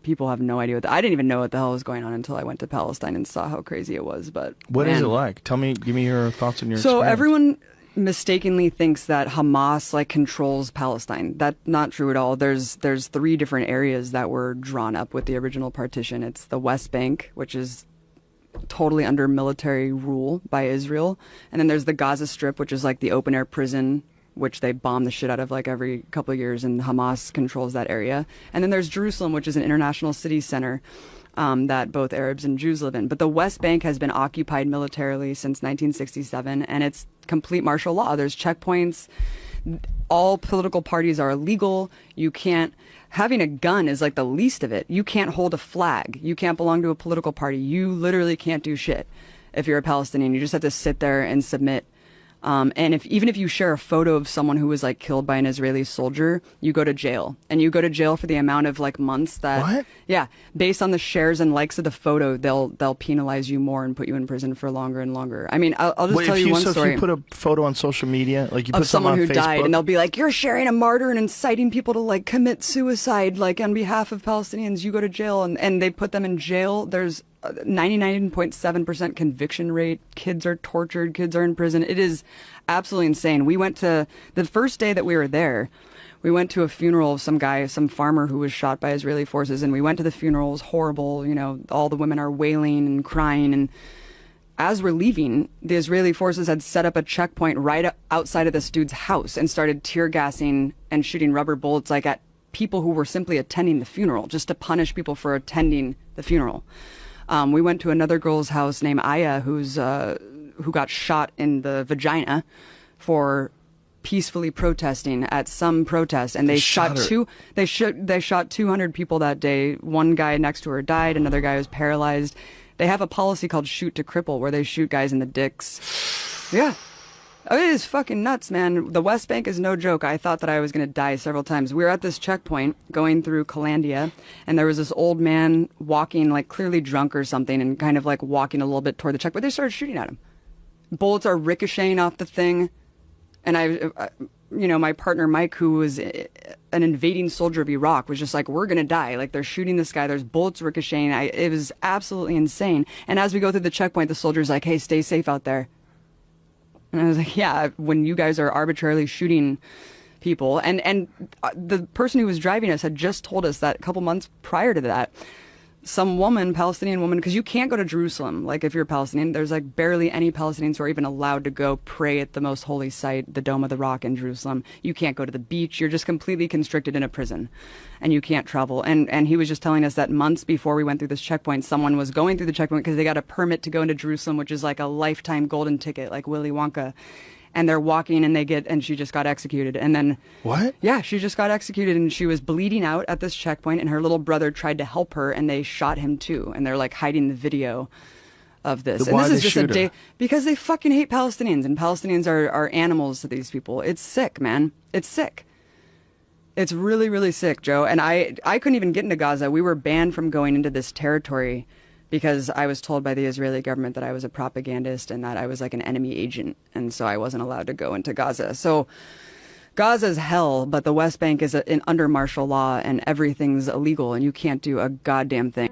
people have no idea I didn't even know what the hell was going on until I went to Palestine and saw how crazy it was. But what is it like? Give me your thoughts on your So experience. everyone mistakenly thinks that Hamas like controls Palestine. That's not true at all. There's 3 different areas that were drawn up with the original partition. It's the West Bank, which is totally under military rule by Israel, and then there's the Gaza Strip, which is like the open air prison, which they bomb the shit out of like every couple of years, and Hamas controls that area. And then there's Jerusalem, which is an international city center that both Arabs and Jews live in. But the West Bank has been occupied militarily since 1967, and it's complete martial law. There's checkpoints. All political parties are illegal. You can't. Having a gun is like the least of it. You can't hold a flag. You can't belong to a political party. You literally can't do shit if you're a Palestinian. You just have to sit there and submit. And even if you share a photo of someone who was like killed by an Israeli soldier, you go to jail, and you go to jail for the amount of like months that. What? Yeah, based on the shares and likes of the photo, they'll penalize you more and put you in prison for longer and longer. I mean, I'll just tell you one story. If you put a photo on social media, like you of put someone someone on who Facebook, died, and they'll be like, "You're sharing a martyr and inciting people to like commit suicide, like on behalf of Palestinians. You go to jail," and they put them in jail. There's 99.7% conviction rate. Kids are tortured. Kids are in prison. It is absolutely insane. We went to the first day that we were there. We went to a funeral of some farmer who was shot by Israeli forces, and we went to the funeral. It was horrible. You know, all the women are wailing and crying. And as we're leaving, the Israeli forces had set up a checkpoint right outside of this dude's house and started tear gassing and shooting rubber bullets like at people who were simply attending the funeral, just to punish people for attending the funeral. We went to another girl's house named Aya, who got shot in the vagina for peacefully protesting at some protest, and they shot 200 people that day. One guy next to her died. Another guy was paralyzed. They have a policy called shoot to cripple, where they shoot guys in the dicks. Yeah. Oh, it is fucking nuts, man. The West Bank is no joke. I thought that I was going to die several times. We were at this checkpoint going through Calandia, and there was this old man walking, like clearly drunk or something, and kind of like walking a little bit toward the checkpoint. They started shooting at him. Bullets are ricocheting off the thing. And my partner Mike, who was an invading soldier of Iraq, was just like, "We're going to die. Like, they're shooting this guy. There's bullets ricocheting." It was absolutely insane. And as we go through the checkpoint, the soldier's like, "Hey, stay safe out there." And I was like, yeah, when you guys are arbitrarily shooting people. And the person who was driving us had just told us that a couple months prior to that, some woman, Palestinian woman, because you can't go to Jerusalem. Like, if you're Palestinian, there's like barely any Palestinians who are even allowed to go pray at the most holy site, the Dome of the Rock in Jerusalem. You can't go to the beach. You're just completely constricted in a prison, and you can't travel. And he was just telling us that months before we went through this checkpoint, someone was going through the checkpoint because they got a permit to go into Jerusalem, which is like a lifetime golden ticket, like Willy Wonka. And they're walking, and she just got executed. And then what? Yeah, she just got executed, and she was bleeding out at this checkpoint, and her little brother tried to help her, and they shot him too. And they're like hiding the video of this. Why and this is they just a shoot day her? because they fucking hate Palestinians, and Palestinians are animals to these people. It's sick, man. It's sick. It's really, really sick, Joe. And I couldn't even get into Gaza. We were banned from going into this territory because I was told by the Israeli government that I was a propagandist and that I was like an enemy agent. And so I wasn't allowed to go into Gaza. So Gaza's hell, but the West Bank is under martial law, and everything's illegal, and you can't do a goddamn thing.